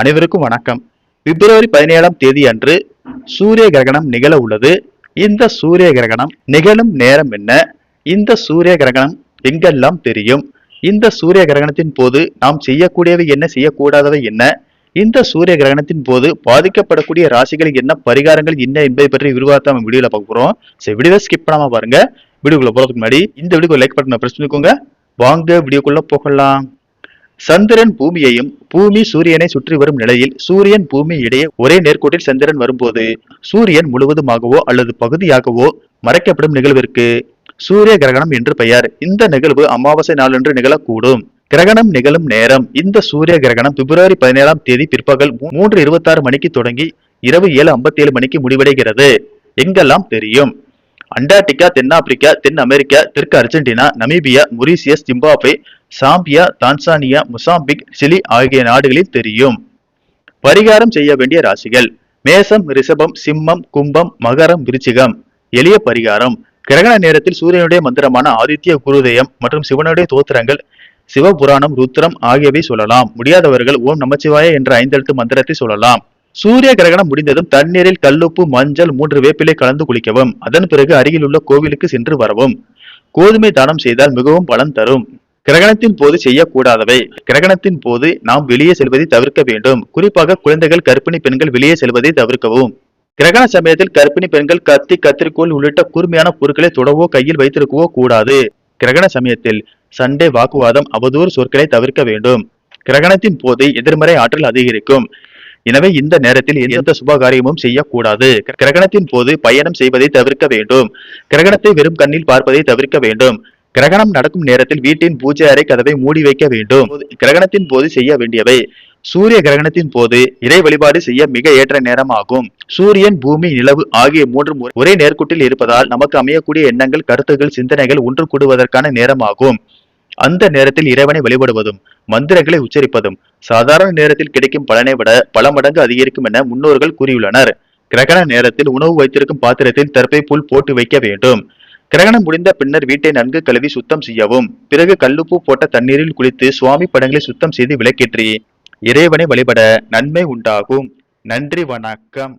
அனைவருக்கும் வணக்கம். பிப்ரவரி 17ஆம் தேதி அன்று சூரிய கிரகணம் நிகழ உள்ளது. இந்த சூரிய கிரகணம் நிகழும் நேரம் என்ன? இந்த சூரிய கிரகணம் எங்கெல்லாம் தெரியும்? இந்த சூரிய கிரகணத்தின் போது நாம் செய்யக்கூடியவை என்ன, செய்யக்கூடாதவை என்ன? இந்த சூரிய கிரகணத்தின் போது பாதிக்கப்படக்கூடிய ராசிகள் என்ன, பரிகாரங்கள் என்ன என்பதை பற்றி விரிவாக நம்ம வீடியோல பார்க்க போறோம். சரி, வீடியோ ஸ்கிப் பண்ணாம பாருங்க. வீடியோக்குள்ள போறதுக்கு முன்னாடி இந்த வீடியோக்கு லைக் பட்டனை பிரஸ் பண்ணிக்கோங்க. வாங்க வீடியோக்குள்ள போகலாம். சந்திரன் பூமியையும் பூமி சூரியனை சுற்றி வரும் நிலையில் சூரியன் பூமி இடையே ஒரே நேர்கோட்டில் சந்திரன் வரும்போது சூரியன் முழுவதுமாகவோ அல்லது பகுதியாகவோ மறைக்கப்படும் நிகழ்விற்கு சூரிய கிரகணம் என்று பெயர். இந்த நிகழ்வு அமாவாசை நாளன்று நிகழக்கூடும். கிரகணம் நிகழும் நேரம்: இந்த சூரிய கிரகணம் பிப்ரவரி 17ஆம் தேதி பிற்பகல் 3:26 மணிக்கு தொடங்கி இரவு 7:57 மணிக்கு முடிவடைகிறது. எங்கெல்லாம் தெரியும்? அண்டார்டிகா, தென்னாப்பிரிக்கா, தென் அமெரிக்கா, தெற்கு Argentina, Namibia, Mauritius, Zimbabwe, Zambia, Tanzania, Mozambique, Chile ஆகிய நாடுகளில் தெரியும். பரிகாரம் செய்ய வேண்டிய ராசிகள்: மேசம், ரிஷபம், சிம்மம், கும்பம், மகரம், விருச்சிகம். எளிய பரிகாரம்: கிரகண நேரத்தில் சூரியனுடைய மந்திரமான ஆதித்ய குருதயம் மற்றும் சிவனுடைய தோத்திரங்கள், சிவபுராணம், ருத்ரம் ஆகியவை சொல்லலாம். முடியாதவர்கள் ஓம் நமச்சிவாய என்ற 5 எழுத்து மந்திரத்தை சொல்லலாம். சூரிய கிரகணம் முடிந்ததும் தண்ணீரில் கல்லுப்பு, மஞ்சள், 3 வேப்பிலை கலந்து குளிக்கவும். அதன் பிறகு அருகில் உள்ள கோவிலுக்கு சென்று வரவும். கோதுமை தானம் செய்தால் மிகவும் பலன் தரும். கிரகணத்தின் போது செய்யக்கூடாதவை: கிரகணத்தின் போது நாம் வெளியே செல்வதை தவிர்க்க வேண்டும். குறிப்பாக குழந்தைகள், கர்ப்பிணி பெண்கள் வெளியே செல்வதை தவிர்க்கவும். கிரகண சமயத்தில் கர்ப்பிணி பெண்கள் கத்தி, கத்திரிக்கோள் உள்ளிட்ட கூர்மையான பொருட்களை தொடவோ கையில் வைத்திருக்கவோ கூடாது. கிரகண சமயத்தில் சண்டை, வாக்குவாதம், அவதூறு சொற்களை தவிர்க்க வேண்டும். கிரகணத்தின் போது எதிர்மறை ஆற்றல் அதிகரிக்கும். எனவே இந்த நேரத்தில் எந்த சுபகாரியமும் செய்யக்கூடாது. கிரகணத்தின் போது பயணம் செய்வதை தவிர்க்க வேண்டும். கிரகணத்தை வெறும் கண்ணில் பார்ப்பதை தவிர்க்க வேண்டும். கிரகணம் நடக்கும் நேரத்தில் வீட்டின் பூஜை அறை கதவை மூடி வைக்க வேண்டும். கிரகணத்தின் போது செய்ய வேண்டியவை: சூரிய கிரகணத்தின் போது இறை வழிபாடு செய்ய மிக ஏற்ற நேரம் ஆகும். சூரியன், பூமி, நிலவு ஆகிய 3 ஒரே நேர்கோட்டில் இருப்பதால் நமக்கு அமையக்கூடிய எண்ணங்கள், கருத்துக்கள், சிந்தனைகள் ஒன்று கூடுவதற்கான நேரம் ஆகும். அந்த நேரத்தில் இறைவனை வழிபடுவதும் மந்திரங்களை உச்சரிப்பதும் சாதாரண நேரத்தில் கிடைக்கும் பலனை விட பல மடங்கு அதிகரிக்கும் என முன்னோர்கள் கூறியுள்ளனர். கிரகண நேரத்தில் உணவு வைத்திருக்கும் பாத்திரத்தில் தர்பை புல் போட்டு வைக்க வேண்டும். கிரகணம் முடிந்த பின்னர் வீட்டை நன்கு கழுவி சுத்தம் செய்யவும். பிறகு கல்லுப்பு போட்ட தண்ணீரில் குளித்து சுவாமி படங்களை சுத்தம் செய்து விளக்கேற்றி இறைவனை வழிபட நன்மை உண்டாகும். நன்றி, வணக்கம்.